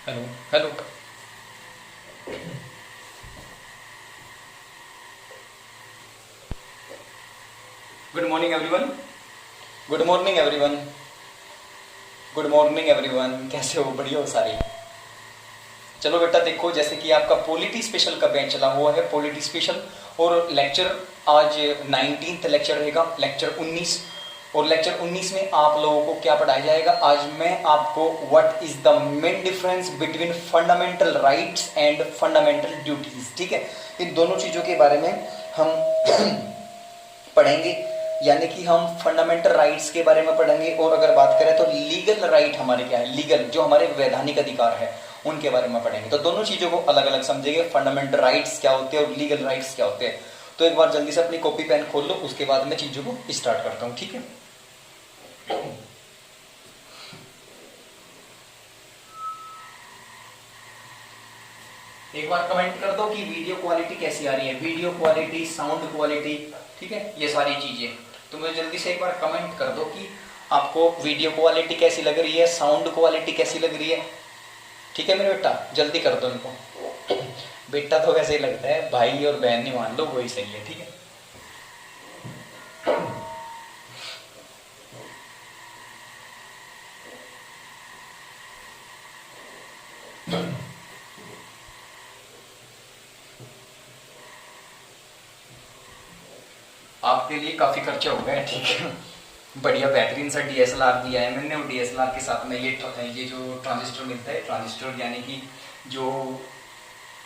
Hello hello. Good morning everyone. Good morning everyone. Good morning everyone, कैसे हो? बढ़िया हो सारे? चलो बेटा, देखो जैसे कि आपका पॉलिटी स्पेशल का बैच चला हुआ है, पॉलिटी स्पेशल, और लेक्चर आज 19th लेक्चर रहेगा, लेक्चर 19। और लेक्चर 19 में आप लोगों को क्या पढ़ाया जाएगा? आज मैं आपको what is the main difference between fundamental rights and fundamental duties, ठीक है? इन दोनों चीज़ों के बारे में हम पढ़ेंगे। यानी कि हम फंडामेंटल राइट्स के बारे में पढ़ेंगे, और अगर बात करें तो लीगल राइट हमारे क्या है, लीगल जो हमारे वैधानिक अधिकार है उनके बारे में पढ़ेंगे। तो दोनों चीज़ों को अलग अलग समझेंगे, फंडामेंटल राइट्स क्या होते हैं और लीगल राइट्स क्या होते हैं। तो एक बार जल्दी से अपनी कॉपी पेन खोल लो, उसके बाद मैं चीज़ों को स्टार्ट करता हूँ, ठीक है? एक बार कमेंट कर दो कि वीडियो क्वालिटी कैसी आ रही है, वीडियो क्वालिटी, साउंड क्वालिटी, ठीक है, ये सारी चीजें। तो मुझे जल्दी से एक बार कमेंट कर दो कि आपको वीडियो क्वालिटी कैसी लग रही है, साउंड क्वालिटी कैसी लग रही है। ठीक है मेरे बेटा, जल्दी कर दो इनको। बेटा तो वैसे ही लगता है, भाई और बहन नहीं मान लो, वही सही है, ठीक है? आपके लिए काफी खर्चा हो गया, ठीक है? बढ़िया बेहतरीन सा डीएसएलआर दिया है मैंने, और डीएसएलआर के साथ में ये जो ट्रांजिस्टर मिलता है, ट्रांजिस्टर यानी कि जो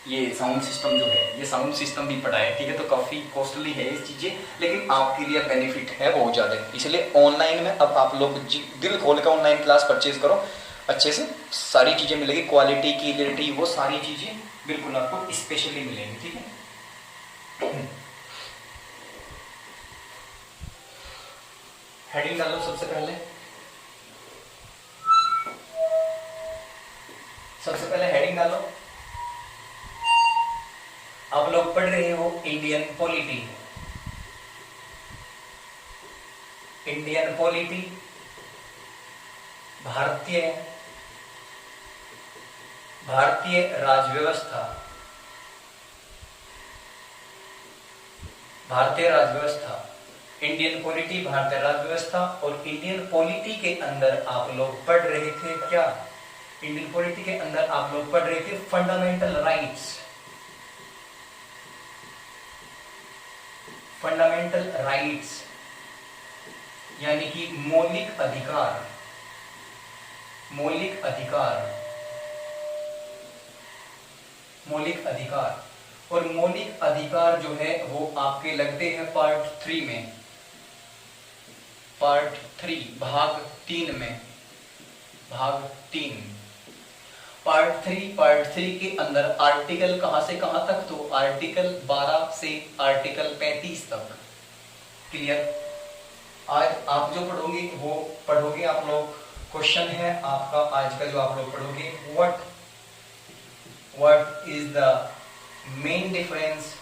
ये साउंड सिस्टम जो है, ये साउंड सिस्टम भी पड़ा है, ठीक है? तो काफ़ी कॉस्टली है ये चीज़ें, लेकिन आपके लिए बेनिफिट है बहुत ज़्यादा। इसलिए ऑनलाइन में अब आप लोग दिल खोल कर ऑनलाइन क्लास परचेज करो, अच्छे से सारी चीज़ें मिलेगी, क्वालिटी की क्लियरिटी, वो सारी चीज़ें बिल्कुल आपको स्पेशली मिलेंगी, ठीक है? हेडिंग डालो सबसे पहले। सबसे पहले हेडिंग डालो। आप लोग पढ़ रहे हो इंडियन पॉलिटी। इंडियन पॉलिटी, भारतीय भारतीय राजव्यवस्था, भारतीय राजव्यवस्था, इंडियन पॉलिटी, भारतीय राजव्यवस्था। और इंडियन पॉलिटी के अंदर आप लोग पढ़ रहे थे क्या? इंडियन पॉलिटी के अंदर आप लोग पढ़ रहे थे फंडामेंटल राइट्स। फंडामेंटल राइट्स यानी कि मौलिक अधिकार, मौलिक अधिकार, मौलिक अधिकार। और मौलिक अधिकार जो है वो आपके लगते हैं पार्ट 3 में, पार्ट 3 भाग 3 में, भाग 3, पार्ट 3 के अंदर आर्टिकल कहां से कहां तक? तो आर्टिकल 12 से आर्टिकल 35 तक। क्लियर? आज आप जो पढ़ोगे वो पढ़ोगे आप लोग, क्वेश्चन है आपका आज का जो आप लोग पढ़ोगे, what is the main difference,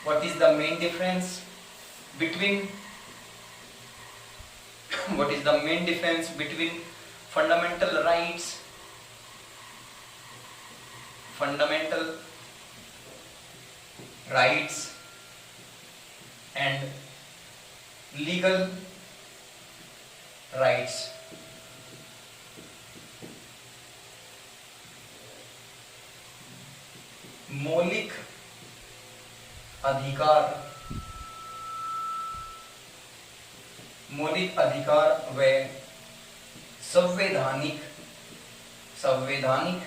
what is the main difference between, what is the main difference between fundamental rights, fundamental rights and legal rights? मौलिक अधिकार, मौलिक अधिकार व संवैधानिक, संवैधानिक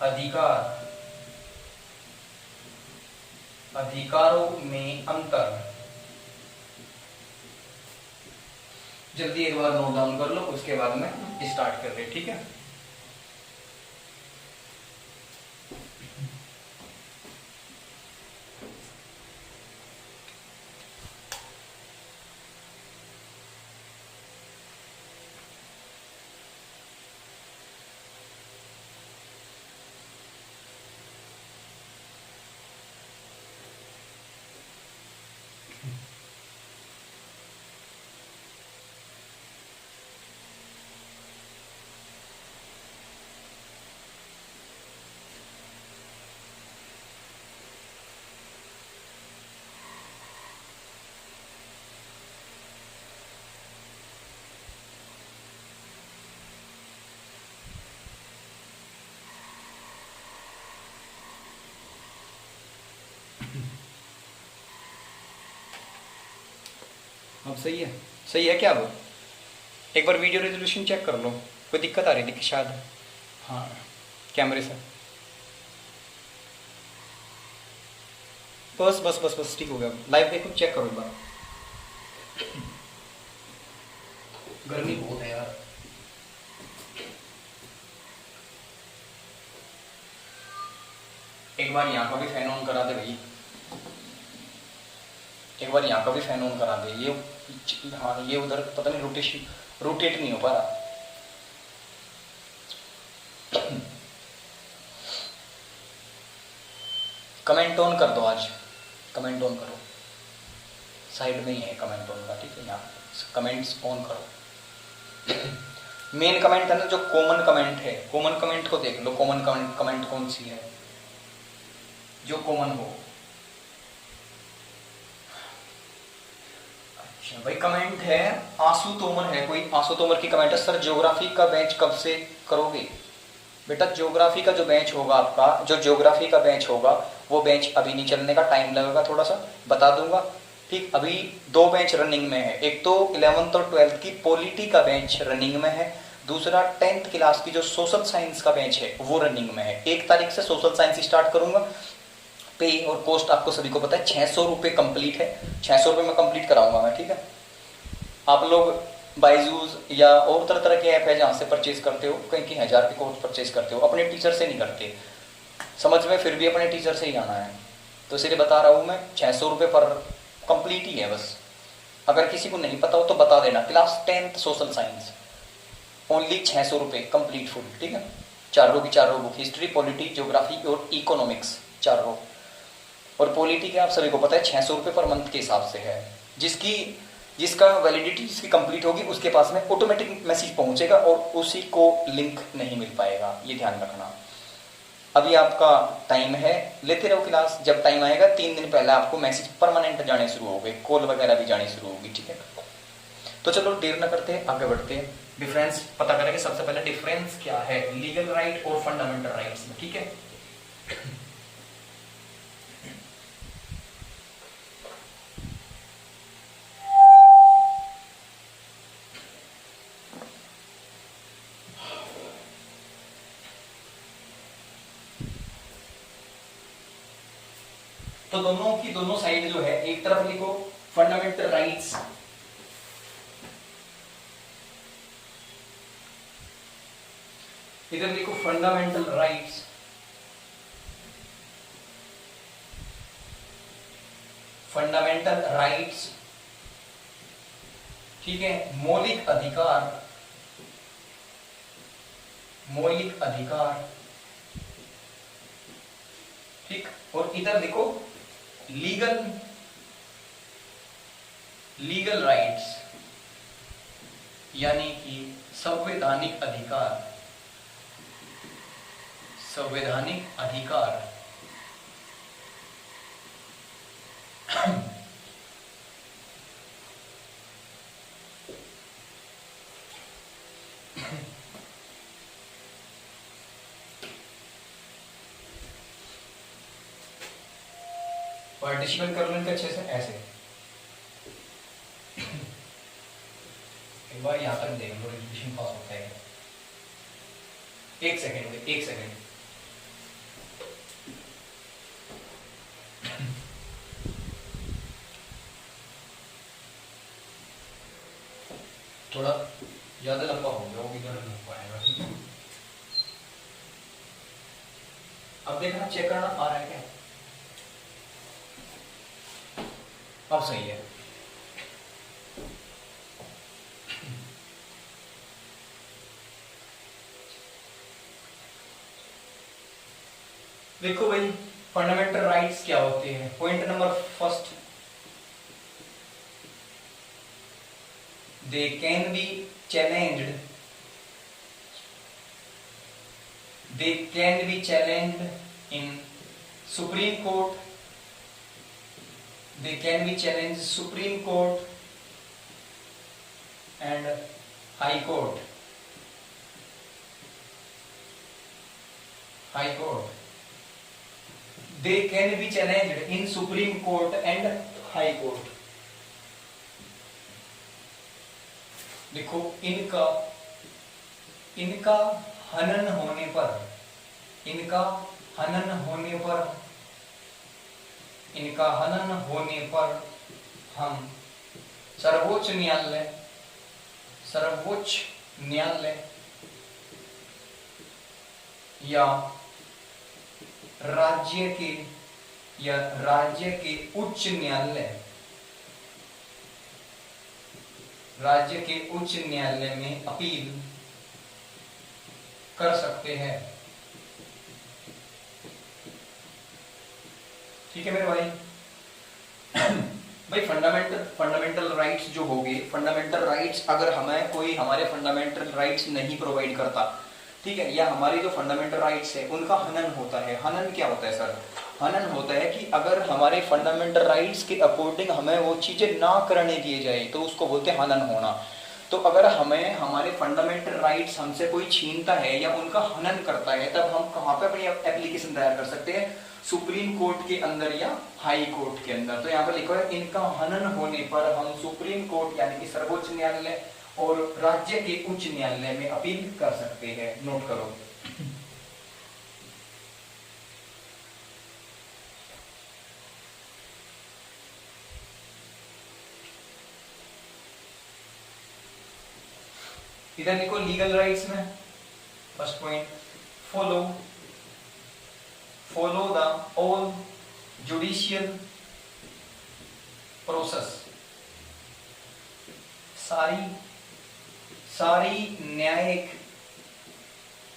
अधिकार, अधिकारों में अंतर। जल्दी एक बार नोट डाउन कर लो, उसके बाद में स्टार्ट कर रहे, ठीक है? अब सही है क्या? अब एक बार वीडियो रेजोल्यूशन चेक कर लो, कोई दिक्कत आ रही थी कि शायद? हाँ, कैमरे से बस ठीक हो गया। लाइव देखो, चेक करो एक बार। गर्मी बहुत है यार। एक बार यहाँ का भी फैन ऑन करा दे भाई, एक बार यहाँ का भी फैन ऑन करा दे। ये हाँ, ये उधर पता नहीं रोटेट नहीं हो पा रहा। कमेंट ऑन कर दो, आज कमेंट ऑन करो, साइड में ही है कमेंट ऑन का, ठीक है? यहाँ कमेंट्स ऑन करो। मेन कमेंट है ना, जो कॉमन कमेंट है, कॉमन कमेंट को देख लो। कॉमन कमेंट कौन सी है जो कॉमन हो? अच्छा भाई, कमेंट है आंसू तोमर है, कोई आंसू तोमर की कमेंट है, सर ज्योग्राफी का बैच कब से करोगे? बेटा ज्योग्राफी का जो बैच होगा आपका, जो ज्योग्राफी का बैच होगा वो बैच अभी नहीं चलने का, टाइम लगेगा थोड़ा सा, बता दूंगा, ठीक? अभी 2 बैच रनिंग में है। एक तो 11th और 12th की पॉलिटी का बैच रनिंग में है, दूसरा 10th क्लास की जो सोशल साइंस का बैच है वो रनिंग में है। 1 तारीख से सोशल साइंस स्टार्ट करूंगा। पे और कॉस्ट आपको सभी को पता है, 600 रुपये कंप्लीट है, 600 रुपये में कंप्लीट कराऊंगा मैं, ठीक है? आप लोग बाइजूस या और तरह तरह के ऐप है जहाँ से परचेज करते हो, कहीं की 1000 के कोर्स परचेज करते हो, अपने टीचर से नहीं करते, समझ में? फिर भी अपने टीचर से ही आना है, तो इसलिए बता रहा हूँ मैं, 600 रुपये पर कंप्लीट ही है बस। अगर किसी को नहीं पता हो तो बता देना, class 10th social science only 600 रुपये कंप्लीट फुल, ठीक है? चारों की चारों बुक, हिस्ट्री, पॉलिटी, ज्योग्राफी और इकोनॉमिक्स, चारों। और पॉलिटी के आप सभी को पता है 600 रुपये पर मंथ के हिसाब से है। जिसका वैलिडिटी जिसकी कंप्लीट होगी उसके पास में ऑटोमेटिक मैसेज पहुंचेगा और उसी को लिंक नहीं मिल पाएगा, ये ध्यान रखना। अभी आपका टाइम है, लेते रहो क्लास, जब टाइम आएगा 3 दिन पहले आपको मैसेज परमानेंट जाने शुरू हो गए, कॉल वगैरह भी जानी शुरू होगी, ठीक है? तो चलो देर न करते हैं, आगे बढ़ते हैं। डिफरेंस पता करेंगे सबसे पहले, डिफरेंस क्या है लीगल राइट और फंडामेंटल राइट्स में, ठीक है? तो दोनों की दोनों साइड जो है, एक तरफ लिखो फंडामेंटल राइट्स, इधर लिखो फंडामेंटल राइट्स, फंडामेंटल राइट्स, ठीक है? मौलिक अधिकार, मौलिक अधिकार, ठीक? और इधर लिखो लीगल राइट्स, यानी कि संवैधानिक अधिकार, संवैधानिक अधिकार। पार्टिसिपेट कर लेंगे अच्छे से, ऐसे एक बार यहां तक देख लो, रेजोल्यूशन पास होता है। एक सेकेंड, एक सेकेंड, थोड़ा ज्यादा लंबा हो गया, वो भी इधर नहीं हो पाएगा, ठीक है? अब देखना, चेक करना आ रहा है क्या? अब सही है। देखो भाई, फंडामेंटल राइट्स क्या होते हैं? Point number first, they can be challenged, they can be challenged in Supreme Court, they can be challenged Supreme Court and High Court, High Court, they can be challenged in Supreme Court and High Court, देखो, इनका इनका हनन होने पर, इनका हनन होने पर, इनका हनन होने पर हम सर्वोच्च न्यायालय, सर्वोच्च न्यायालय या राज्य के, या राज्य के उच्च न्यायालय, राज्य के उच्च न्यायालय में अपील कर सकते हैं। ठीक है मेरे भाई। भाई फंडामेंटल राइट्स जो हो गए, फंडामेंटल राइट्स अगर हमें कोई हमारे फंडामेंटल राइट्स नहीं प्रोवाइड करता, ठीक है, या हमारी जो फंडामेंटल राइट्स है उनका हनन होता है। हनन क्या होता है सर? हनन होता है कि अगर हमारे फंडामेंटल राइट्स के अकॉर्डिंग हमें वो चीजें ना करने दिए जाए तो उसको बोलते हैं हनन होना। तो अगर हमें हमारे फंडामेंटल राइट्स हमसे कोई छीनता है या उनका हनन करता है, तब हम कहाँ पे अपनी एप्लीकेशन दायर कर सकते हैं? सुप्रीम कोर्ट के अंदर या हाई कोर्ट के अंदर। तो यहाँ पर लिखा है इनका हनन होने पर हम सुप्रीम कोर्ट यानी कि सर्वोच्च न्यायालय और राज्य के उच्च न्यायालय में अपील कर सकते हैं। नोट करो। इधर देखो लीगल राइट्स में first point, follow the all judicial process,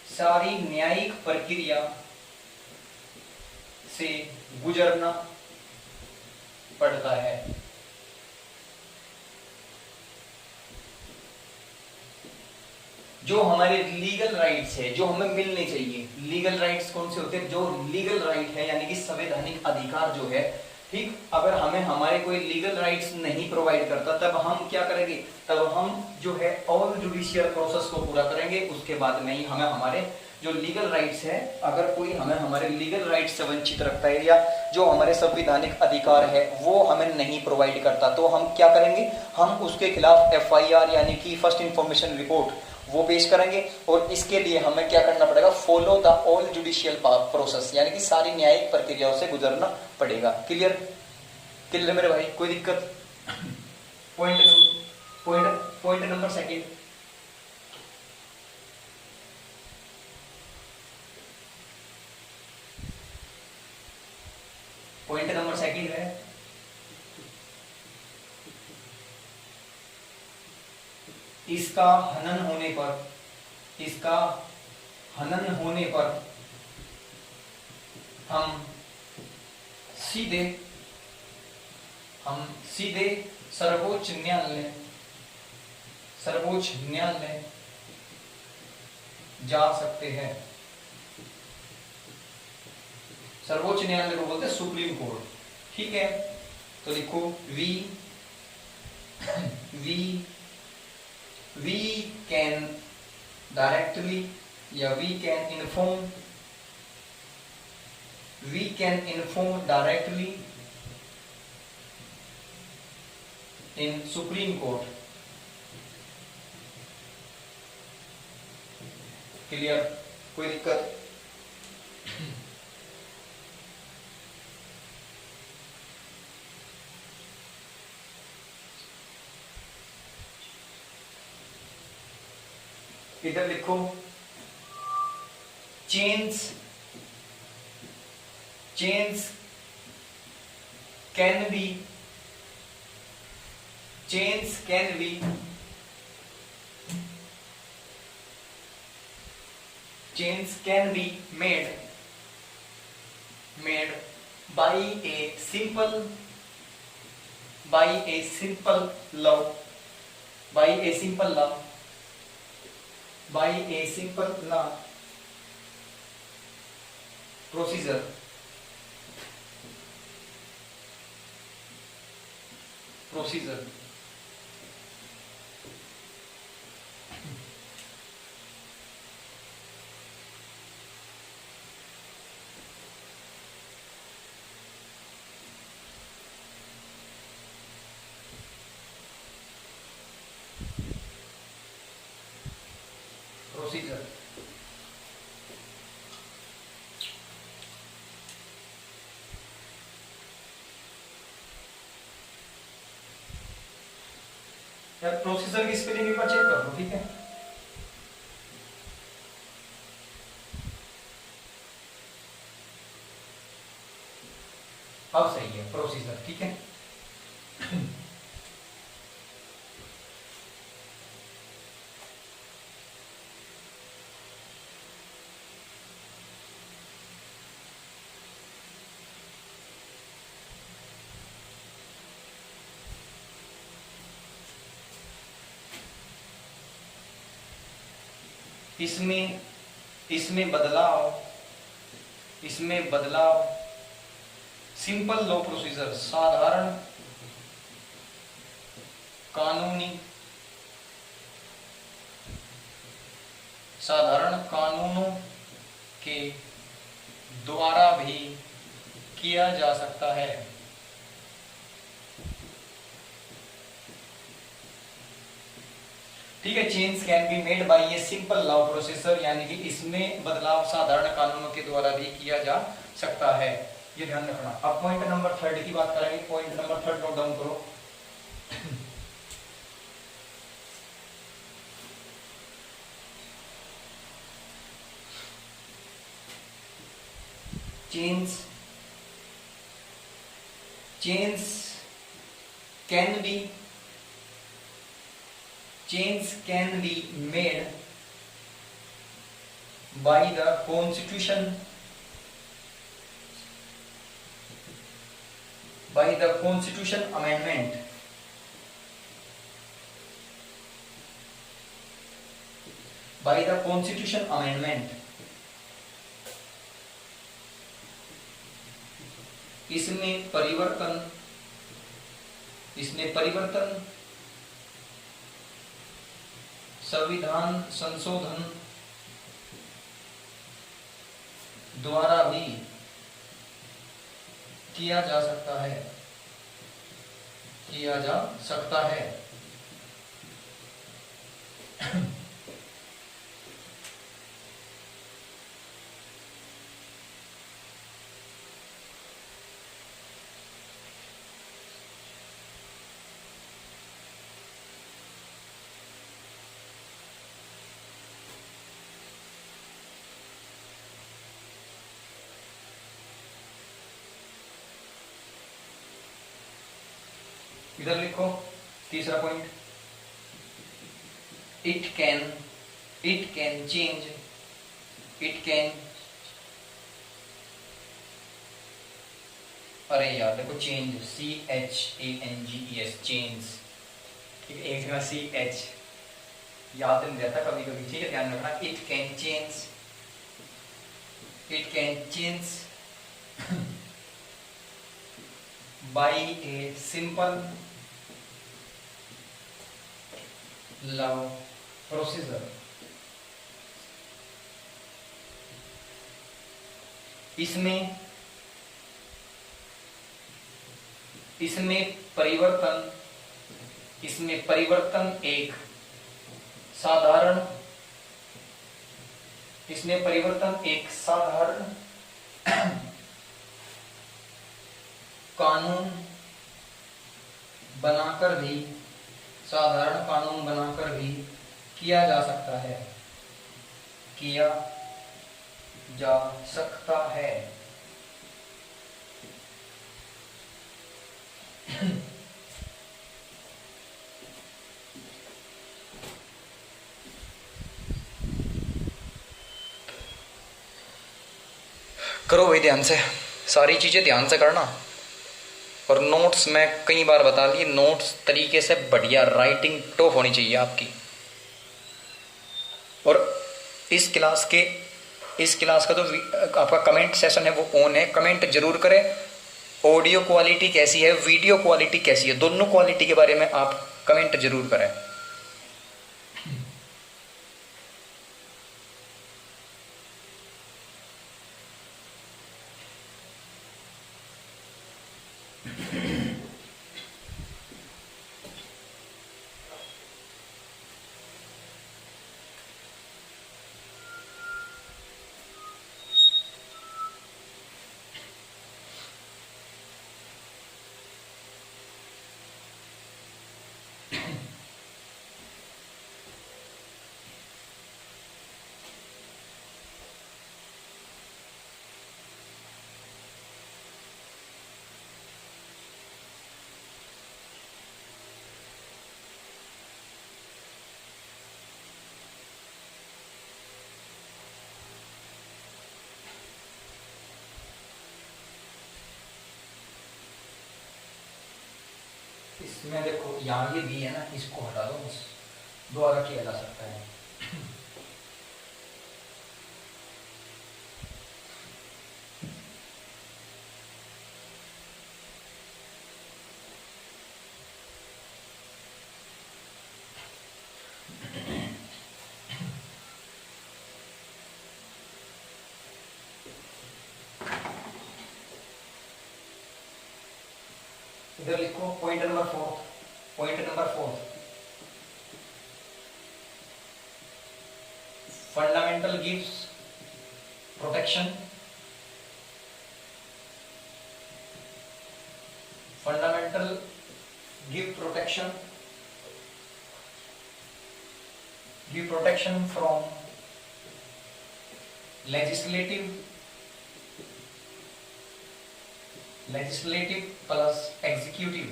सारी न्यायिक प्रक्रिया से गुजरना पड़ता है। जो हमारे लीगल राइट्स है, जो हमें मिलने चाहिए, लीगल राइट्स कौन से होते हैं? जो लीगल राइट है यानी कि संवैधानिक अधिकार जो है, ठीक, अगर हमें हमारे कोई लीगल राइट्स नहीं प्रोवाइड करता तब हम क्या करेंगे? तब हम जो है ऑल जुडिशियल प्रोसेस को पूरा करेंगे, उसके बाद में ही हमें हमारे जो लीगल राइट्स है, अगर कोई हमें हमारे लीगल राइट्स से वंचित रखता है या जो हमारे संवैधानिक अधिकार है वो हमें नहीं प्रोवाइड करता, तो हम क्या करेंगे? हम उसके खिलाफ FIR यानी कि फर्स्ट इंफॉर्मेशन रिपोर्ट वो पेश करेंगे। और इसके लिए हमें क्या करना पड़ेगा? Follow the all judicial process यानी कि सारी न्यायिक प्रक्रियाओं से गुजरना पड़ेगा। क्लियर? क्लियर मेरे भाई? कोई दिक्कत? Point number second, point number second है इसका हनन होने पर, इसका हनन होने पर हम सीधे सर्वोच्च न्यायालय जा सकते हैं। सर्वोच्च न्यायालय को बोलते हैं सुप्रीम कोर्ट। ठीक है, तो लिखो we can directly या we can inform directly in Supreme Court। Clear? कोई दिक्कत? इधर लिखो chains can be made by a simple law procedure। Procedure. यार प्रोसीजर की स्पेलिंग एक बार चेक कर लो, ठीक है। अब सही है प्रोसीजर, ठीक है। इसमें इसमें बदलाव, इसमें बदलाव, सिंपल लॉ प्रोसीजर, साधारण कानूनी, साधारण कानूनों के द्वारा भी किया जा सकता है। ठीक है, change can be made by a simple law processor, यानी कि इसमें बदलाव साधारण कानूनों के द्वारा भी किया जा सकता है, ये ध्यान रखना। अब पॉइंट नंबर 3 की बात करेंगे। पॉइंट नंबर 3 नोट डाउन करो। Change can be change can be made by the constitution, by the constitution amendment, by the constitution amendment। इसमें परिवर्तन, इसमें परिवर्तन संविधान संशोधन द्वारा भी किया जा सकता है, किया जा सकता है। इधर लिखो तीसरा point, it can change, it can, अरे यार देखो चेंज, CHANGES, चेंज, ठीक है। एक जगह CH याद नहीं रहता कभी कभी, ठीक है, ध्यान रखना। It can change, it can change by a simple law procedure। इसमें परिवर्तन, इसमें परिवर्तन एक साधारण, इसमें परिवर्तन एक साधारण कानून बनाकर भी, साधारण कानून बनाकर भी किया जा सकता है, किया जा सकता है। करो भाई ध्यान से, सारी चीजें ध्यान से करना। और नोट्स मैं कई बार बता ली, नोट्स तरीके से बढ़िया राइटिंग टॉप होनी चाहिए आपकी। और इस क्लास का जो आपका कमेंट सेशन है वो ऑन है, कमेंट जरूर करें। ऑडियो क्वालिटी कैसी है, वीडियो क्वालिटी कैसी है, दोनों क्वालिटी के बारे में आप कमेंट जरूर करें। इसमें देखो यहाँ ये बी है ना, इसको हटा दो, बस दोबारा किया जा सकता है। इधर लिखो point number 4, point number 4, fundamental gives protection, fundamental give protection from legislative plus executive.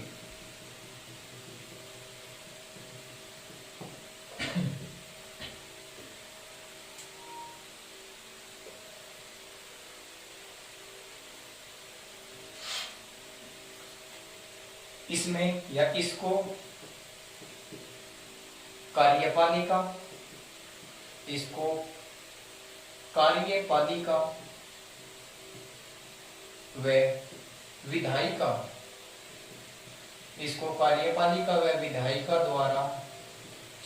इसमें या इसको कार्यपालिका, इसको कार्यपालिका व विधायिका, इसको कार्यपालिका व विधायिका द्वारा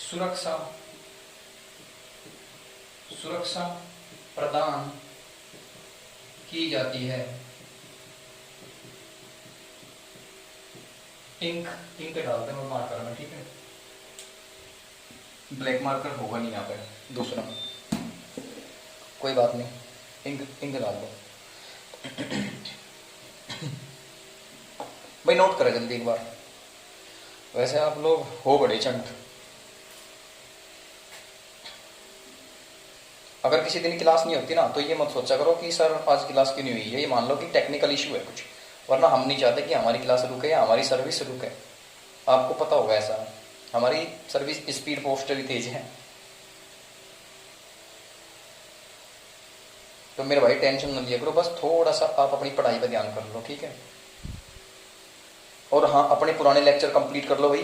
सुरक्षा प्रदान की जाती है। इंक डाल दें मार्कर में, ठीक है, ब्लैक मार्कर होगा नहीं यहाँ पे, दूसरा कोई बात नहीं, इंक डाल दो। भाई नोट करें जल्दी एक बार, वैसे आप लोग हो बड़े चंट। अगर किसी दिन क्लास नहीं होती ना तो ये मत सोचा करो कि सर आज क्लास क्यों नहीं हुई है, ये मान लो कि टेक्निकल इशू है कुछ, वरना हम नहीं चाहते कि हमारी क्लास रुके या हमारी सर्विस रुके। आपको पता होगा ऐसा, हमारी सर्विस स्पीड पोस्ट भी तेज है। तो मेरे भाई टेंशन न लिया करो, बस थोड़ा सा आप अपनी पढ़ाई पर ध्यान कर लो, ठीक है। और हाँ, अपने पुराने लेक्चर कंप्लीट कर लो भाई,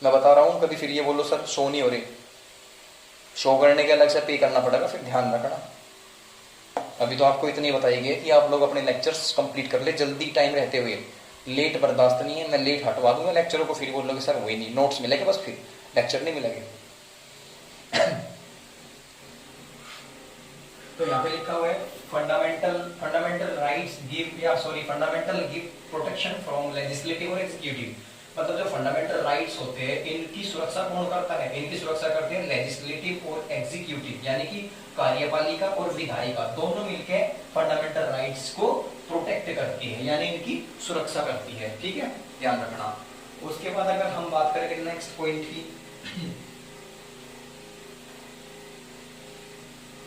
मैं बता रहा हूँ, कभी फिर ये बोलो सर शो नहीं हो रही, शो करने के अलग से पे करना पड़ेगा, फिर ध्यान रखना। अभी तो आपको इतनी बताई गई कि आप लोग अपने लेक्चर्स कंप्लीट कर ले जल्दी, टाइम रहते हुए। लेट बर्दाश्त नहीं है, मैं लेट हटवा दूंगा लेक्चरों को, फिर बोलोगे सर वही नहीं, नोट्स मिलेंगे बस, फिर लेक्चर नहीं मिलेंगे। तो यहाँ पे लिखा हुआ है fundamental rights fundamental give protection from legislative और एग्जीक्यूटिव। मतलब जो फंडामेंटल राइट्स होते हैं इनकी सुरक्षा कौन करता है, इनकी सुरक्षा करते हैं लेजिस्लेटिव और एग्जीक्यूटिव, यानी कि कार्यपालिका और विधायिका दोनों मिलकर फंडामेंटल राइट्स को प्रोटेक्ट करती है, यानी इनकी सुरक्षा करती है, ठीक है, ध्यान रखना। उसके बाद अगर हम बात करेंगे नेक्स्ट पॉइंट की,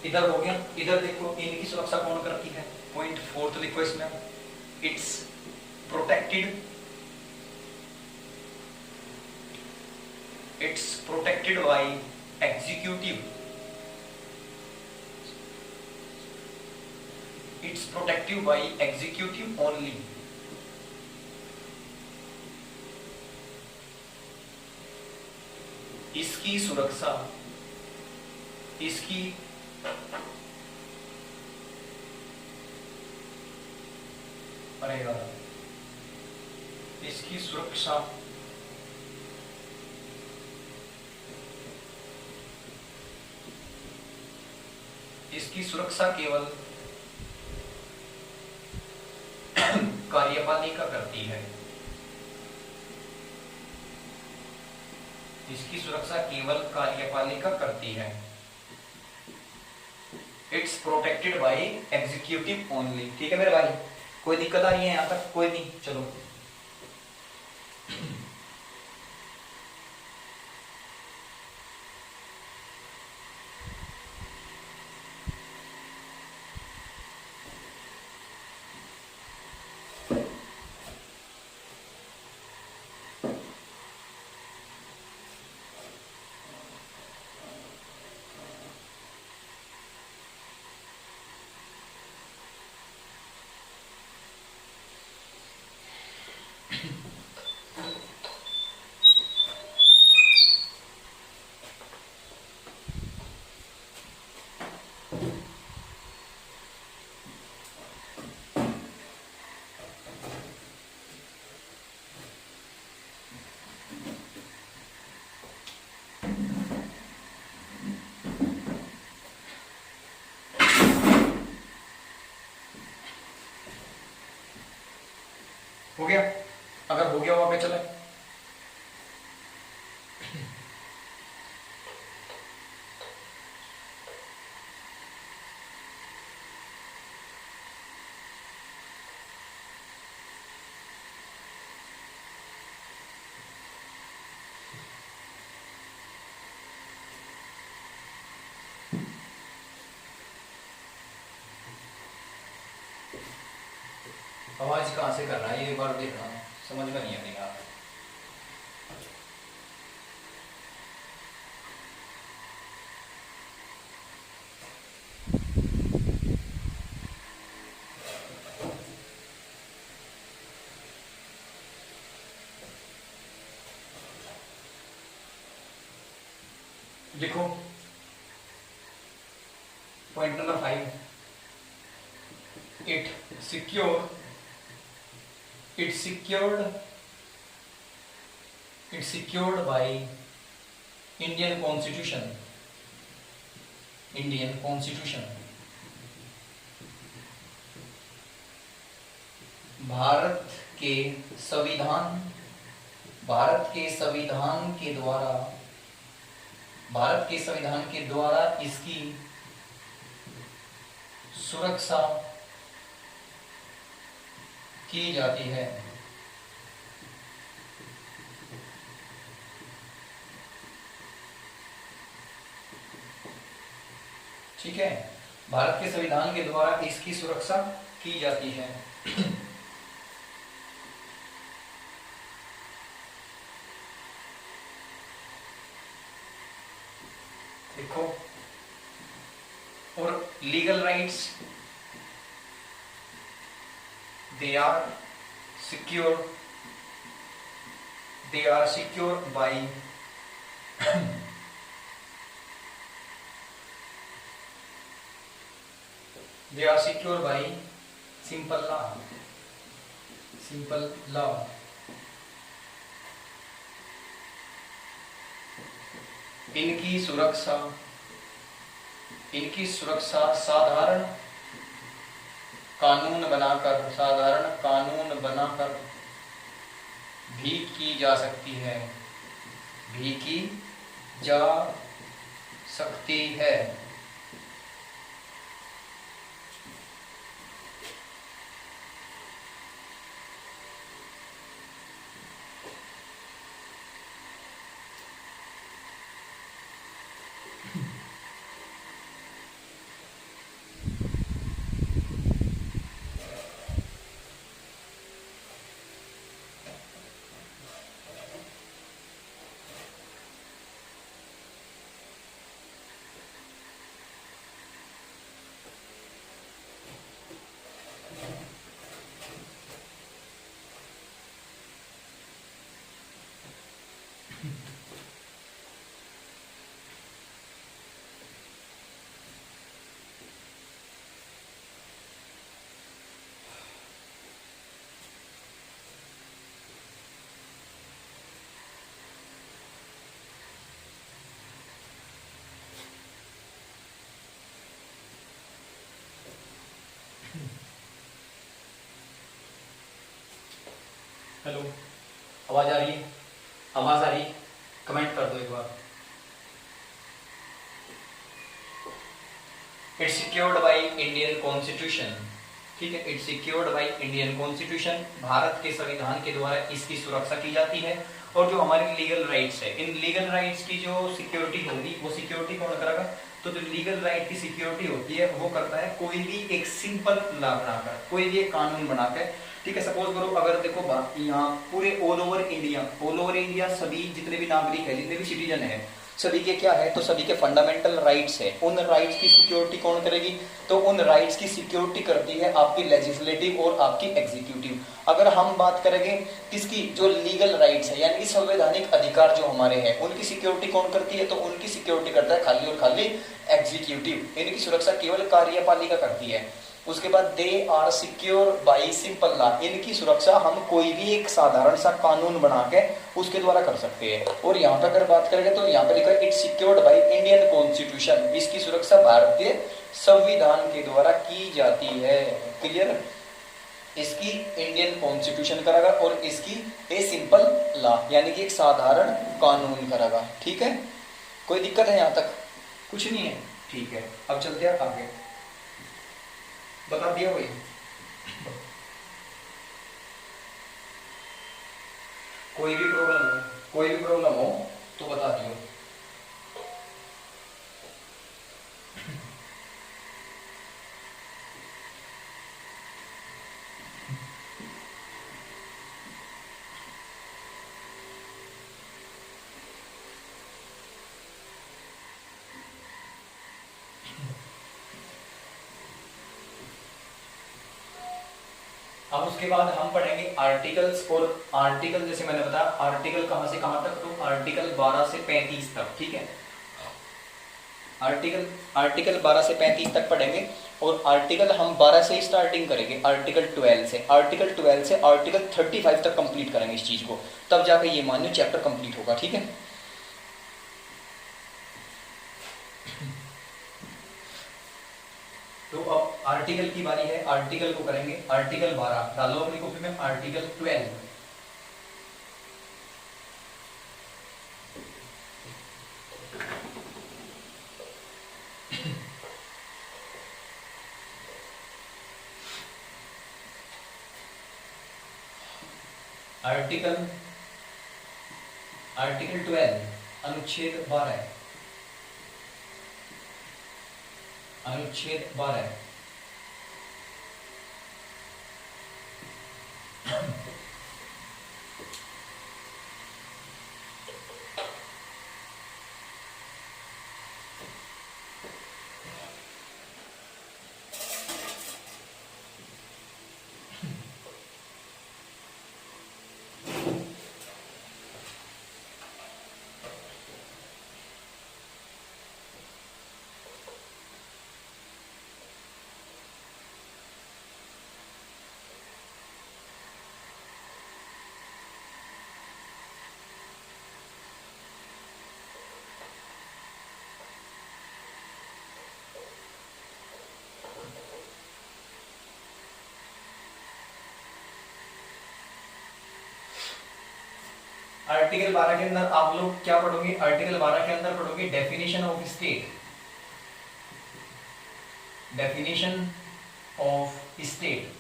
इधर हो गया, इधर देखो इनकी सुरक्षा कौन करती है, पॉइंट 4 तो लिखो इसमें, it's protected by executive, it's protected by executive only. इसकी सुरक्षा, इसकी अरे यार, इसकी सुरक्षा केवल कार्यपालिका करती है, इसकी सुरक्षा केवल कार्यपालिका करती है। It's protected by executive only, ठीक है मेरे भाई, कोई दिक्कत आ रही है यहाँ तक? कोई नहीं, चलो। हो गया? अगर हो गया हो आगे चले। आवाज कहाँ से कर रहा है ये बार देखना, समझ में नहीं आएगा। लिखो point number 5, it secure it's secured by Indian Constitution Bharat के संविधान के द्वारा इसकी सुरक्षा की जाती है। ठीक है, भारत के संविधान के द्वारा इसकी सुरक्षा की जाती है। देखो, और legal rights they are secured by simple law इनकी सुरक्षा साधारण कानून बनाकर भी की जा सकती है। हेलो, आवाज आ रही है? आवाज आ रही है? कमेंट कर दो एक बार। It's secured by Indian constitution. ठीक है, it's secured by Indian constitution, Bharat के संविधान के द्वारा इसकी सुरक्षा की जाती है। और जो हमारे लीगल राइट्स है, इन लीगल राइट्स की जो सिक्योरिटी होगी वो सिक्योरिटी कौन करेगा? तो जो लीगल राइट की सिक्योरिटी होती है वो करता है कोई भी एक सिंपल लॉ बनाकर, कोई भी एक कानून बनाकर। ठीक है, सपोज करो अगर देखो यहाँ पूरे ऑल ओवर इंडिया सभी जितने भी नागरिक है, जितने भी सिटीजन है, सभी के क्या है? तो सभी के फंडामेंटल राइट्स है। उन राइट्स की सिक्योरिटी कौन करेगी? तो उन राइट्स की सिक्योरिटी करती है आपकी लेजिस्लेटिव और आपकी एग्जीक्यूटिव। अगर हम बात करेंगे किसकी? जो लीगल राइट्स है यानी कि संवैधानिक अधिकार जो हमारे हैं, उनकी सिक्योरिटी कौन करती है? तो उनकी सिक्योरिटी करता है खाली और खाली एग्जीक्यूटिव। इनकी सुरक्षा केवल कार्यपालिका करती है। उसके बाद they are secure by simple law, इनकी सुरक्षा हम कोई भी एक साधारण सा कानून बना के उसके द्वारा कर सकते हैं। और यहाँ पे अगर बात करेंगे तो यहाँ पे लिखा है it's secured by Indian constitution, इसकी सुरक्षा भारतीय संविधान के द्वारा की जाती है। क्लियर? इसकी इंडियन कॉन्स्टिट्यूशन करेगा और इसकी ए सिंपल लॉ यानी कि एक साधारण कानून करेगा। ठीक है, कोई दिक्कत है यहाँ तक? कुछ नहीं है, ठीक है। अब चलते हैं आगे। बता दिया भाई, कोई भी प्रॉब्लम हो तो बता दियो। अब उसके बाद हम पढ़ेंगे आर्टिकल्स, और आर्टिकल जैसे मैंने बताया आर्टिकल कहां से कहां तक, तो आर्टिकल 12 से 35 तक। ठीक है, आर्टिकल 12 से 35 तक पढ़ेंगे और आर्टिकल हम 12 से स्टार्टिंग करेंगे, आर्टिकल 12 से आर्टिकल 35 तक कंप्लीट करेंगे इस चीज को, तब जाकर ये मानियो चैप्टर कंप्लीट होगा। ठीक है, तो अब आर्टिकल की बारी है, आर्टिकल को करेंगे। आर्टिकल 12 डालो अपनी कॉपी में, आर्टिकल 12। आर्टिकल 12 अनुच्छेद 12, अनुच्छेद 12। आर्टिकल 12 के अंदर आप लोग क्या पढ़ोगे? आर्टिकल 12 के अंदर पढ़ोगे definition of state, definition of state,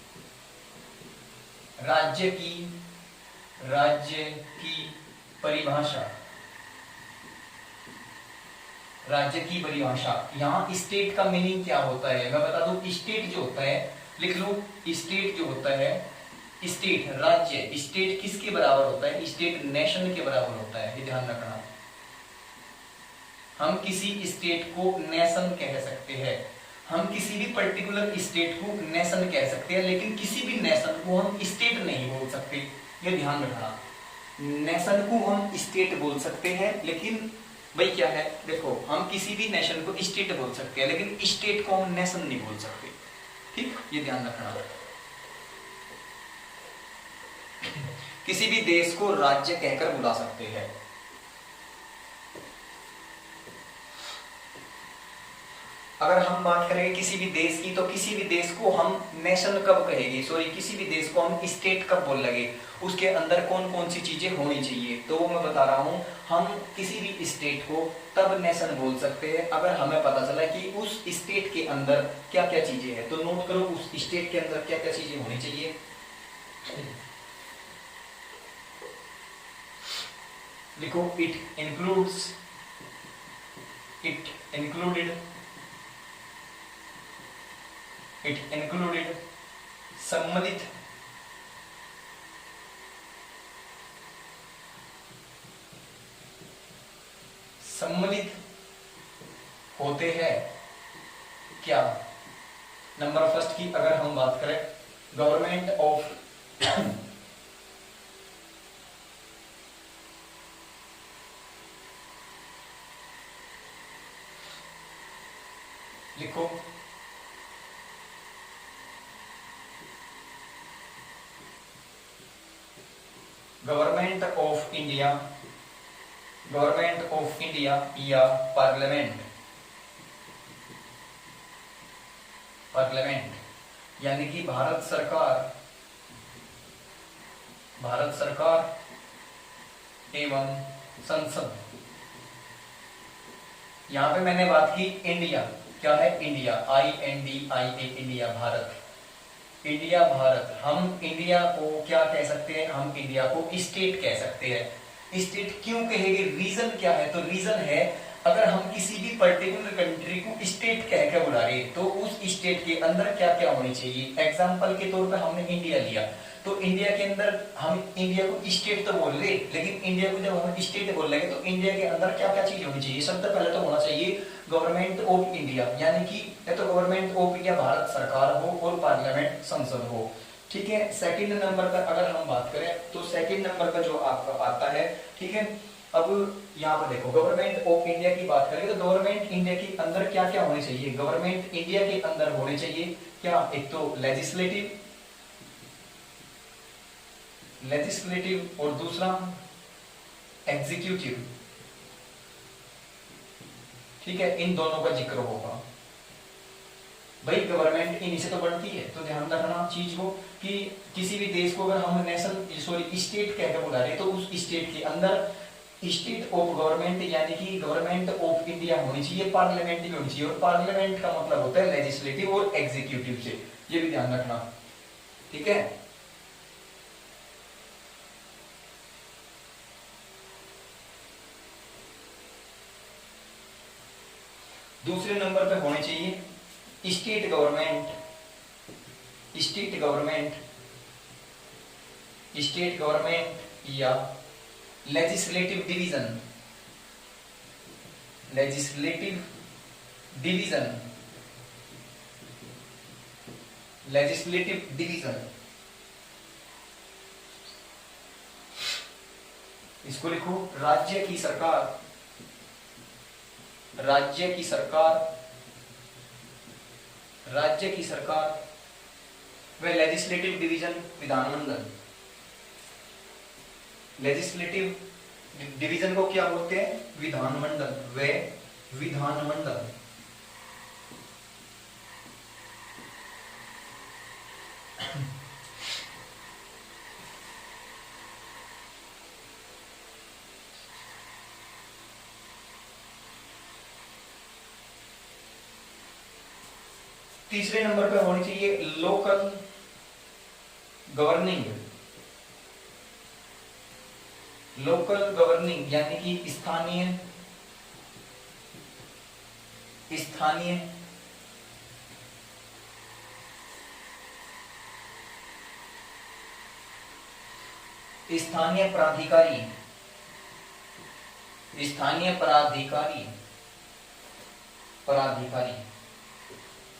राज्य की परिभाषा, राज्य की परिभाषा। यहाँ स्टेट का मीनिंग क्या होता है मैं बता दूं। स्टेट जो होता है, लिख लो, स्टेट जो होता है, स्टेट राज्य, स्टेट किसके बराबर होता है? स्टेट नेशन के बराबर होता है, ये ध्यान रखना। हम किसी स्टेट को नेशन कह सकते हैं, हम किसी भी पर्टिकुलर स्टेट को नेशन कह सकते हैं, लेकिन किसी भी नेशन को हम स्टेट नहीं बोल सकते, ये ध्यान रखना। नेशन को हम स्टेट बोल सकते हैं, लेकिन भाई क्या है, देखो, हम किसी भी नेशन को स्टेट बोल सकते हैं, लेकिन स्टेट को हम नेशन नहीं बोल सकते। ठीक, ये ध्यान रखना। किसी भी देश को राज्य कहकर बुला सकते हैं। अगर हम बात करें किसी भी देश की, तो किसी भी देश को हम नेशन कब कहेंगे, सॉरी, किसी भी देश को हम स्टेट कब बोल लगे, उसके अंदर कौन कौन सी चीजें होनी चाहिए, तो वो मैं बता रहा हूं। हम किसी भी स्टेट को तब नेशन बोल सकते हैं अगर हमें पता चला कि उस स्टेट के अंदर क्या क्या चीजें हैं। तो नोट करो, उस स्टेट के अंदर क्या क्या चीजें होनी चाहिए। लिखो, इट इंक्लूडेड सम्मिलित होते हैं क्या। नंबर फर्स्ट की अगर हम बात करें, गवर्नमेंट ऑफ लिखो, गवर्नमेंट ऑफ इंडिया या पार्लियामेंट यानी कि भारत सरकार भारत सरकार एवं संसद। यहां पे मैंने बात की इंडिया, क्या है India, INDIA, India, Bharat, India, Bharat. हम इंडिया को क्या कह सकते हैं, हम इंडिया को स्टेट कह सकते हैं। स्टेट क्यों कहेंगे, रीजन क्या है, तो रीजन है अगर हम किसी भी पर्टिकुलर कंट्री को स्टेट कह के बुला रहे तो उस स्टेट के अंदर क्या क्या होनी चाहिए। एग्जांपल के तौर पे हमने इंडिया लिया, तो इंडिया के अंदर हम इंडिया को स्टेट तो बोल रहे, लेकिन इंडिया को जब हम स्टेट बोल रहे तो इंडिया के अंदर क्या क्या चीज होनी चाहिए। सबसे पहले तो होना चाहिए गवर्नमेंट ऑफ इंडिया, यानी कि या तो गवर्नमेंट ऑफ इंडिया भारत सरकार हो और पार्लियामेंट संसद हो, ठीक है। सेकंड नंबर पर अगर हम बात करें तो सेकंड नंबर पर जो आपका आता है, ठीक है। अब यहाँ पर देखो गवर्नमेंट ऑफ इंडिया की बात करें तो गवर्नमेंट इंडिया के अंदर क्या क्या होने चाहिए। गवर्नमेंट इंडिया के अंदर होने चाहिए क्या, एक तो लेजिस्लेटिव, लेजिस्लेटिव और दूसरा एग्जीक्यूटिव, ठीक है। इन दोनों का जिक्र होगा। भाई गवर्नमेंट इन्हीं से तो बनती है, तो ध्यान रखना चीज को कि किसी भी देश को अगर हम नेशनल सॉरी स्टेट कहकर बुला रहे तो उस स्टेट के अंदर स्टेट ऑफ गवर्नमेंट यानी कि गवर्नमेंट ऑफ इंडिया होनी चाहिए, पार्लियामेंट भी होनी चाहिए, और पार्लियामेंट का मतलब होता है लेजिस्लेटिव और एग्जीक्यूटिव से, ये भी ध्यान रखना, ठीक है। दूसरे नंबर पे होने चाहिए state government, state government, state government या legislative division, legislative division, legislative division. इसको लिखो राज्य की सरकार, राज्य की सरकार, राज्य की सरकार व लेजिस्लेटिव डिवीजन विधानमंडल। लेजिस्लेटिव डिवीजन को क्या बोलते हैं, विधानमंडल, व विधानमंडल। तीसरे नंबर पे होनी चाहिए लोकल गवर्निंग, लोकल गवर्निंग यानी कि स्थानीय, स्थानीय स्थानीय प्राधिकारी, स्थानीय प्राधिकारी, प्राधिकारी,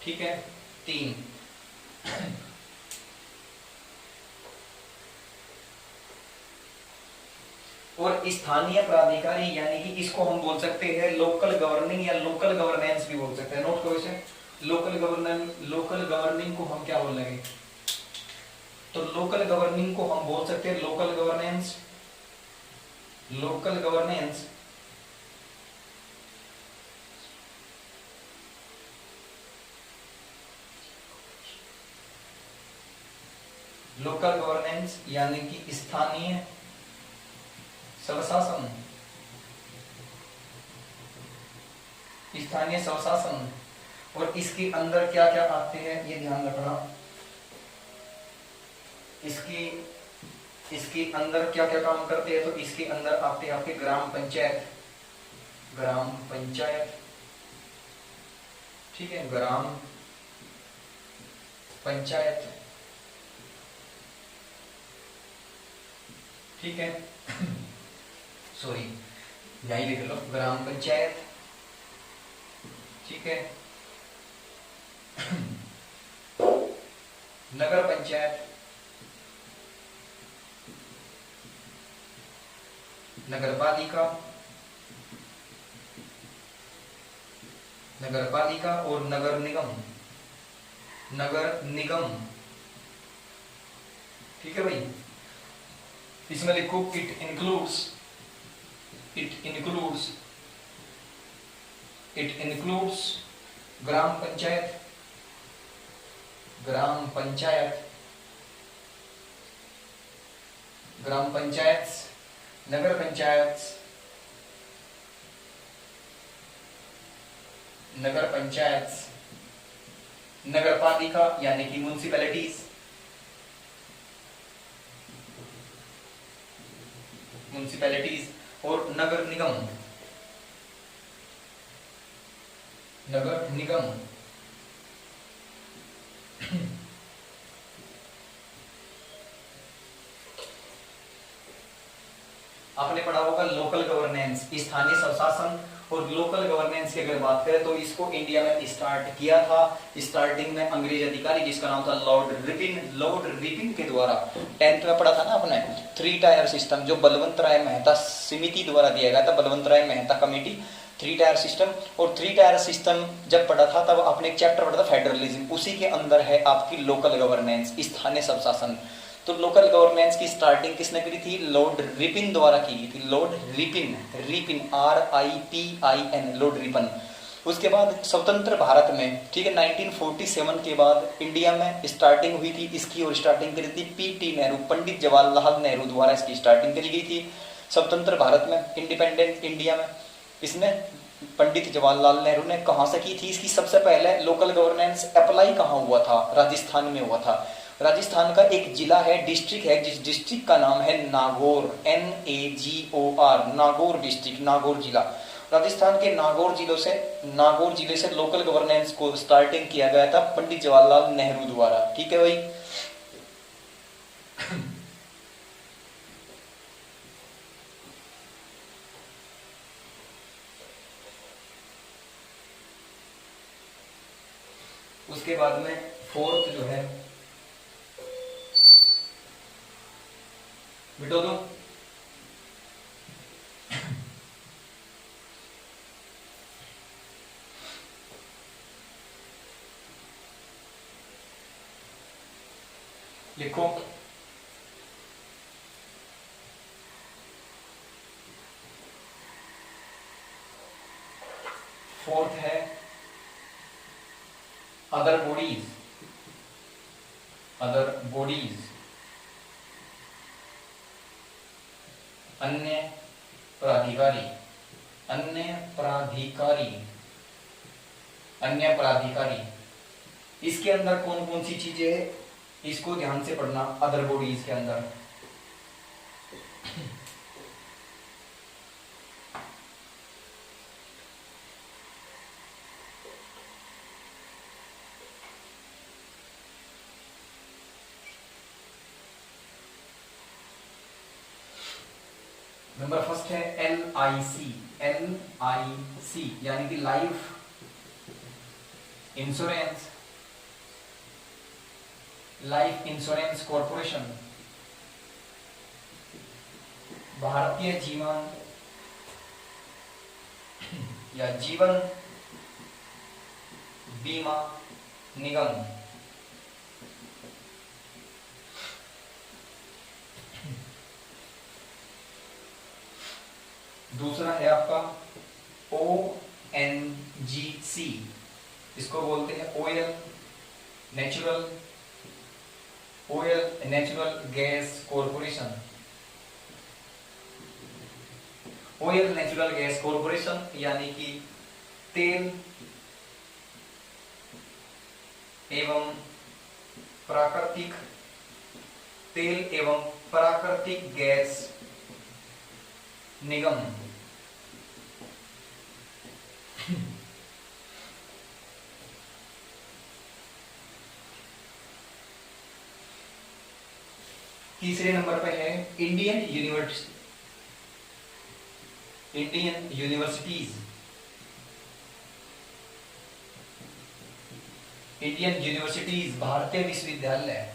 ठीक है। 3 और स्थानीय प्राधिकारी यानी कि इसको हम बोल सकते हैं लोकल गवर्निंग या लोकल गवर्नेंस भी बोल सकते हैं। नोट करो इसे, लोकल गवर्नेंस, लोकल गवर्निंग को हम क्या बोल लेंगे, तो लोकल गवर्निंग को हम बोल सकते हैं local governance, local governance. Local governance यानी कि स्थानीय स्वशासन, स्थानीय स्वशासन। और इसके अंदर क्या क्या आते हैं ये ध्यान रखना, इसके अंदर क्या क्या काम करते हैं, तो इसके अंदर आते हैं आपके ग्राम पंचायत, ग्राम पंचायत, ठीक है, ग्राम पंचायत, ठीक है। सॉरी यही लिख लो ग्राम पंचायत, ठीक है। नगर पंचायत, नगरपालिका, नगरपालिका और नगर निगम, नगर निगम, ठीक है भाई। इसमें लिखो it includes, it includes, it includes gram panchayat, gram panchayat, gram panchayat, nagar panchayat, nagar panchayat, nagar palika यानी कि म्यूनिसिपैलिटीज, म्यूनिसिपैलिटीज और नगर निगम, नगर निगम। आपने पढ़ा होगा लोकल गवर्नेंस, स्थानीय स्वशासन। और लोकल गवर्नेंस की अगर बात करें तो इसको इंडिया में स्टार्ट किया था स्टार्टिंग में अंग्रेज अधिकारी जिसका नाम था लॉर्ड रिपिन। लॉर्ड रिपिन के द्वारा 10th में पढ़ा था ना आपने, 3 टायर सिस्टम जो बलवंत राय मेहता समिति द्वारा दिया गया था, बलवंत राय मेहता कमेटी, 3 टायर सिस्टम। और 3 टायर सिस्टम जब पढ़ा था तब आपने एक चैप्टर पढ़ा था फेडरलिज्म, उसी के अंदर है आपकी लोकल गवर्नेंस, स्थानीय स्वशासन। तो लोकल गवर्नेंस की स्टार्टिंग किसने करी थी? लॉर्ड रिपिन द्वारा की गई थी। Lord Ripon, Ripon RIPIN, Lord Ripon. उसके बाद स्वतंत्र भारत में, ठीक है, 1947 के बाद इंडिया में स्टार्टिंग हुई थी इसकी, और स्टार्टिंग करी थी PT नेहरू, पंडित जवाहरलाल नेहरू द्वारा इसकी स्टार्टिंग करी गई थी स्वतंत्र भारत में, इंडिपेंडेंट इंडिया में। इसने पंडित जवाहरलाल नेहरू ने कहां से की थी इसकी सबसे पहले लोकल गवर्नेंस अप्लाई कहां हुआ था? राजस्थान में हुआ था। राजस्थान का एक जिला है, डिस्ट्रिक्ट है, जिस डिस्ट्रिक्ट का नाम है नागौर, NAGOR, नागौर डिस्ट्रिक्ट, नागौर जिला। राजस्थान के नागौर जिले से लोकल गवर्नेंस को स्टार्टिंग किया गया था पंडित जवाहरलाल नेहरू द्वारा। ठीक है भाई। उसके बाद में 4th जो है बिटो दो, लिखो। फोर्थ है अदर बॉडीज, अदर बॉडीज, अन्य प्राधिकारी, अन्य प्राधिकारी, अन्य प्राधिकारी। इसके अंदर कौन कौन सी चीजें है इसको ध्यान से पढ़ना। अदर बॉडीज के अंदर नंबर फर्स्ट है LIC, LIC यानी कि life insurance, life insurance corporation, Bharatiya Jeevan या जीवन बीमा निगम। दूसरा है आपका ONGC, इसको बोलते हैं oil natural gas corporation, oil natural gas corporation यानी कि तेल एवं प्राकृतिक गैस निगम। तीसरे नंबर पे है इंडियन यूनिवर्सिटीज, इंडियन यूनिवर्सिटीज भारतीय विश्वविद्यालय,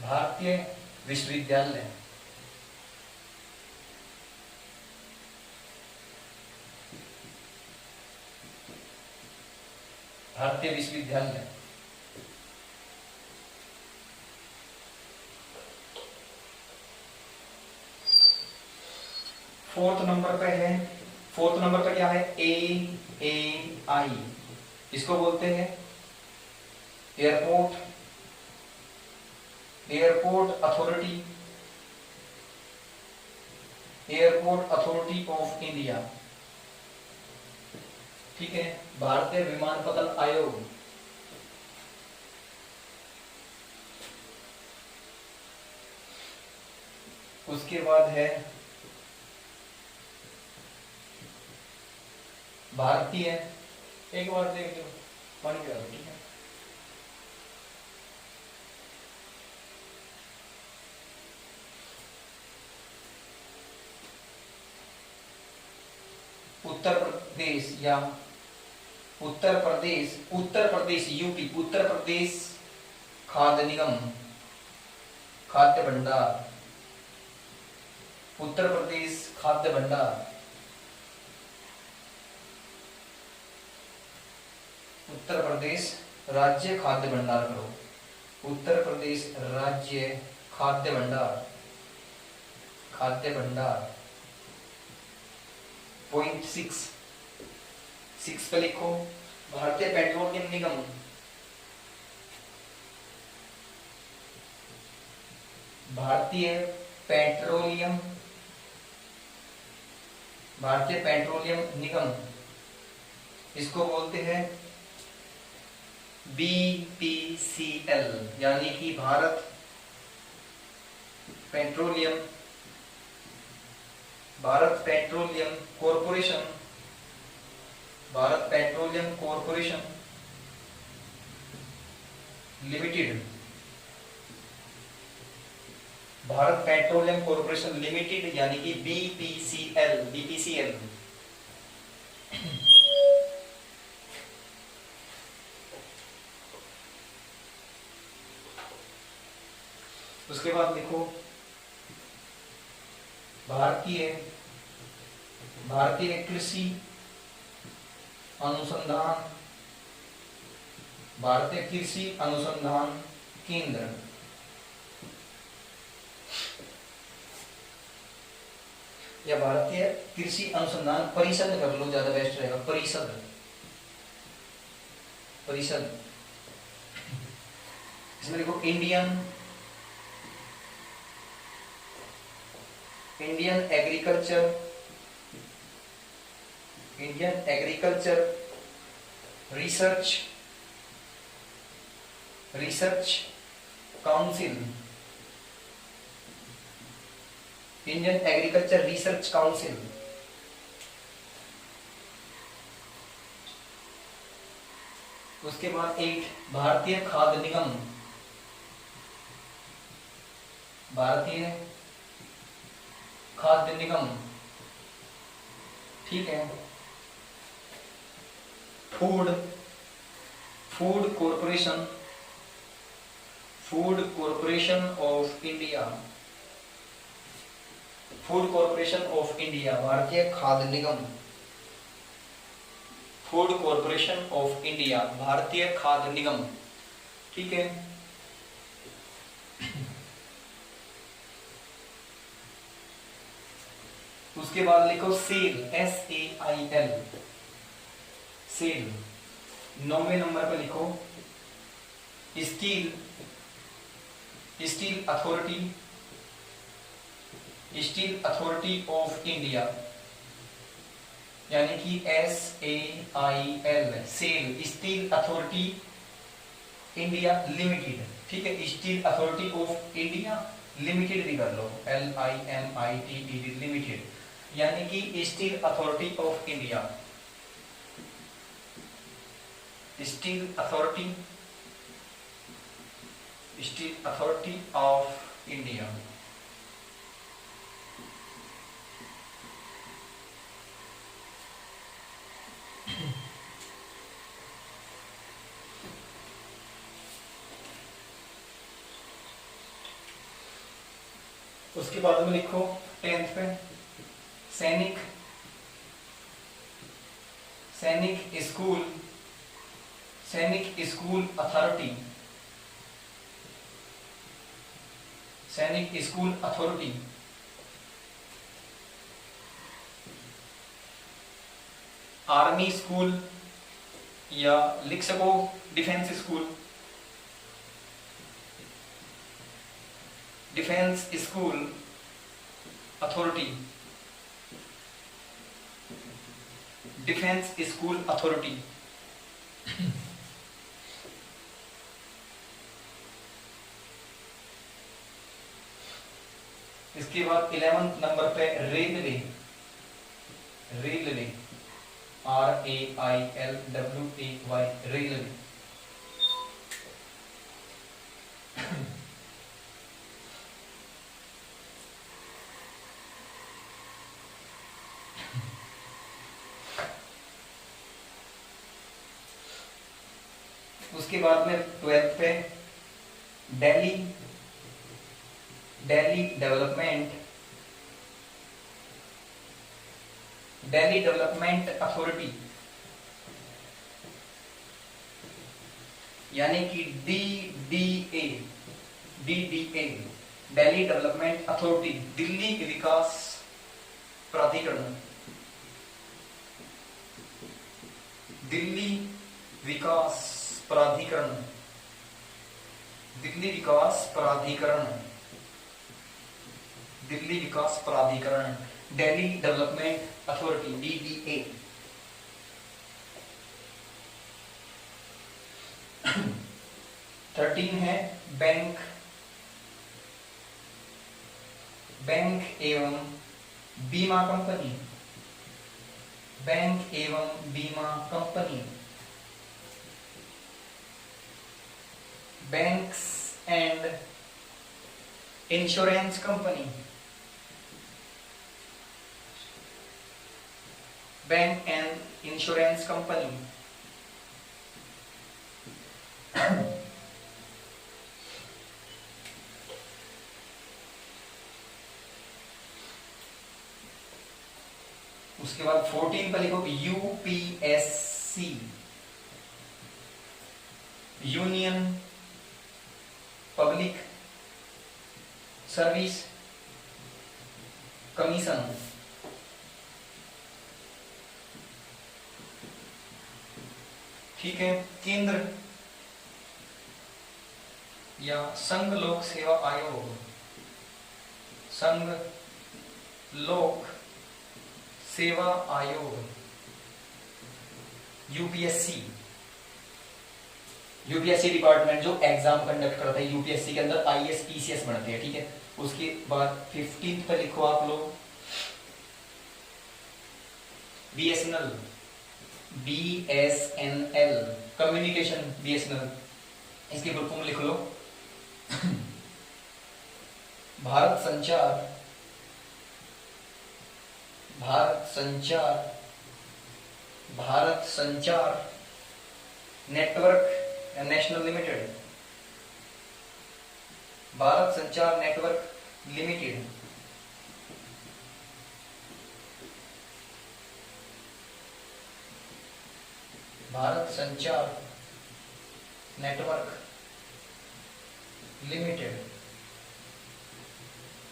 भारतीय विश्वविद्यालय। भारतीय विश्वविद्यालय। फोर्थ नंबर पे क्या है? AAI, इसको बोलते हैं airport airport authority, airport authority of India, ठीक है। भारतीय विमानपत्तन आयोग, उसके बाद है भारतीय, एक बार देख लो पानी पिला दो, ठीक है। उत्तर प्रदेश या उत्तर प्रदेश यूपी, उत्तर प्रदेश खाद्य निगम, खाद्य भंडार, उत्तर प्रदेश खाद्य भंडार, उत्तर प्रदेश राज्य खाद्य भंडार करो, उत्तर प्रदेश राज्य खाद्य भंडार, खाद्य भंडार। पॉइंट 6 पे लिखो भारतीय पेट्रोलियम निगम, भारतीय पेट्रोलियम, भारतीय पेट्रोलियम निगम, इसको बोलते हैं BPCL, यानी कि Bharat petroleum, Bharat petroleum corporation, Bharat petroleum corporation limited, Bharat petroleum corporation limited, यानी कि BPCL, BPCL। उसके बाद लिखो भारतीय, भारतीय कृषि अनुसंधान, भारतीय कृषि अनुसंधान केंद्र, या भारतीय कृषि अनुसंधान परिषद कर लो, ज्यादा बेस्ट रहेगा, परिषद, परिषद। इसमें देखो Indian agriculture, Indian agriculture research council, Indian agriculture research council. उसके बाद 8 भारतीय खाद्य निगम, भारतीय खाद्य निगम, ठीक है। Food corporation, food corporation of India, food corporation of India, भारतीय खाद्य निगम, फूड कॉरपोरेशन ऑफ इंडिया, भारतीय खाद्य निगम, ठीक है। उसके बाद लिखो सेल, SAIL, सेल। 9वें नंबर पर लिखो steel, steel authority, steel authority of India, यानी कि SAIL, SAIL, steel authority India limited, ठीक है। Steel authority of India limited भी कर लो, LIMITED, लिमिटेड, यानी कि steel authority of India, steel authority, steel authority of India. उसके बाद में लिखो 10th पे सैनिक, सैनिक स्कूल, सैनिक स्कूल अथॉरिटी, सैनिक स्कूल अथॉरिटी। आर्मी स्कूल, या लिख सको defence school, defence school authority, defence school authority. इसके बाद 11 नंबर पे रेलवे, रेलवे RAILWAY, रेलवे। उसके बाद में 12 पे Delhi, Delhi development, Delhi development authority, यानी कि DDA, DDA, Delhi development authority, Delhi विकास प्राधिकरण, दिल्ली विकास प्राधिकरण, दिल्ली विकास प्राधिकरण, दिल्ली विकास प्राधिकरण, दिल्ली डेवलपमेंट अथॉरिटी, DDA। 13 है बैंक, बैंक एवं बीमा कंपनी, बैंक एवं बीमा company, banks and insurance company, bank and insurance company. उसके बाद 14 पर लिखो UPSC, union public service commission. ठीक है, केंद्र या संघ लोक सेवा आयोग, संघ लोक सेवा आयोग, यूपीएससी, यूपीएससी डिपार्टमेंट जो एग्जाम कंडक्ट करता है, यूपीएससी के अंदर आईएएस पीसीएस बनते हैं। ठीक है, उसके बाद 15 पे लिखो आप लोग बीएसएनएल, बीएसएनएल कम्युनिकेशन, बीएसएनएल, इसकी फुल फॉर्म लिख लो भारत संचार, भारत संचार, भारत संचार नेटवर्क नेशनल लिमिटेड, भारत संचार नेटवर्क लिमिटेड। भारत संचार नेटवर्क लिमिटेड।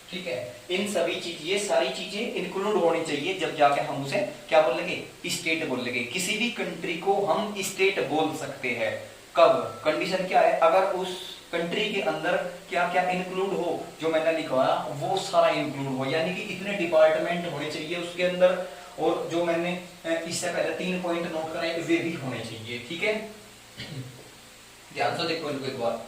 ठीक है, इन सभी चीज, ये सारी चीजें इंक्लूड होनी चाहिए जब जाके हम उसे क्या बोलेंगे, स्टेट बोलेंगे। किसी भी कंट्री को हम स्टेट बोल सकते हैं कब, कंडीशन क्या है, अगर उस कंट्री के अंदर क्या क्या इंक्लूड हो, जो मैंने लिखवाया वो सारा इंक्लूड हो, यानी कि इतने डिपार्टमेंट होने चाहिए उसके अंदर, और जो मैंने इससे पहले 3 पॉइंट नोट कराए वे भी होने चाहिए। ठीक है, ध्यान से देखो इनको एक बार।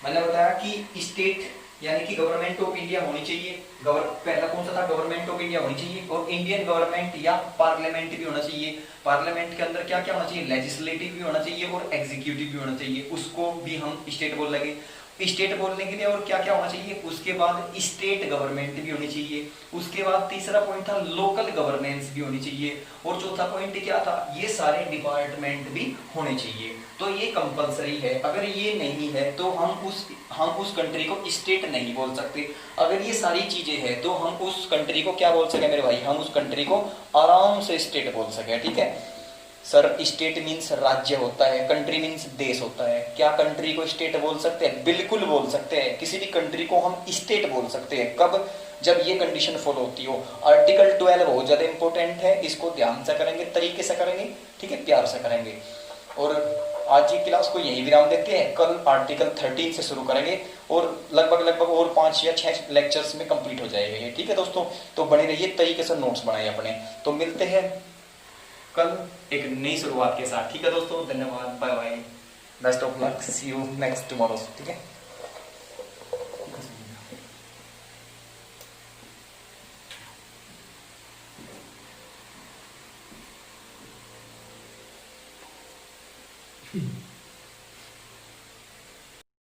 मैंने बताया कि स्टेट यानी कि गवर्नमेंट ऑफ इंडिया होनी चाहिए, पहला कौन सा था, गवर्नमेंट ऑफ इंडिया होनी चाहिए, और इंडियन गवर्नमेंट या पार्लियामेंट भी होना चाहिए। पार्लियामेंट के अंदर क्या क्या होना चाहिए, लेजिस्लेटिव भी होना चाहिए और एग्जीक्यूटिव भी होना चाहिए, उसको भी हम स्टेट बोल लेंगे। स्टेट बोलने के लिए और क्या क्या होना चाहिए, उसके बाद स्टेट गवर्नमेंट भी होनी चाहिए, उसके बाद तीसरा पॉइंट था लोकल गवर्नेंस भी होनी चाहिए, और चौथा पॉइंट क्या था, ये सारे डिपार्टमेंट भी होने चाहिए। तो ये कंपलसरी है, अगर ये नहीं है तो हम उस कंट्री को स्टेट नहीं बोल सकते। अगर ये सारी चीजें हैं तो हम उस कंट्री को क्या बोल सके मेरे भाई, हम उस कंट्री को आराम से स्टेट बोल सके। ठीक है सर, स्टेट मीन्स राज्य होता है, कंट्री मीन्स देश होता है। क्या कंट्री को स्टेट बोल सकते हैं? बिल्कुल बोल सकते हैं, किसी भी कंट्री को हम स्टेट बोल सकते हैं। कब? जब ये कंडीशन फॉलो होती हो। आर्टिकल 12 बहुत ज्यादा इंपॉर्टेंट है, इसको ध्यान से करेंगे, तरीके से करेंगे, ठीक है, प्यार से करेंगे। और आज की क्लास को यही विराम देते हैं। कल आर्टिकल 13 से शुरू करेंगे और लगभग और 5 या 6 लेक्चर्स में कंप्लीट हो जाएगा ये। ठीक है दोस्तों, तो बने रहिए, तरीके से नोट्स बनाए अपने। तो मिलते हैं कल एक नई शुरुआत के साथ। ठीक है दोस्तों, धन्यवाद, bye bye, best of luck, see you next tomorrow. ठीक है। Hmm.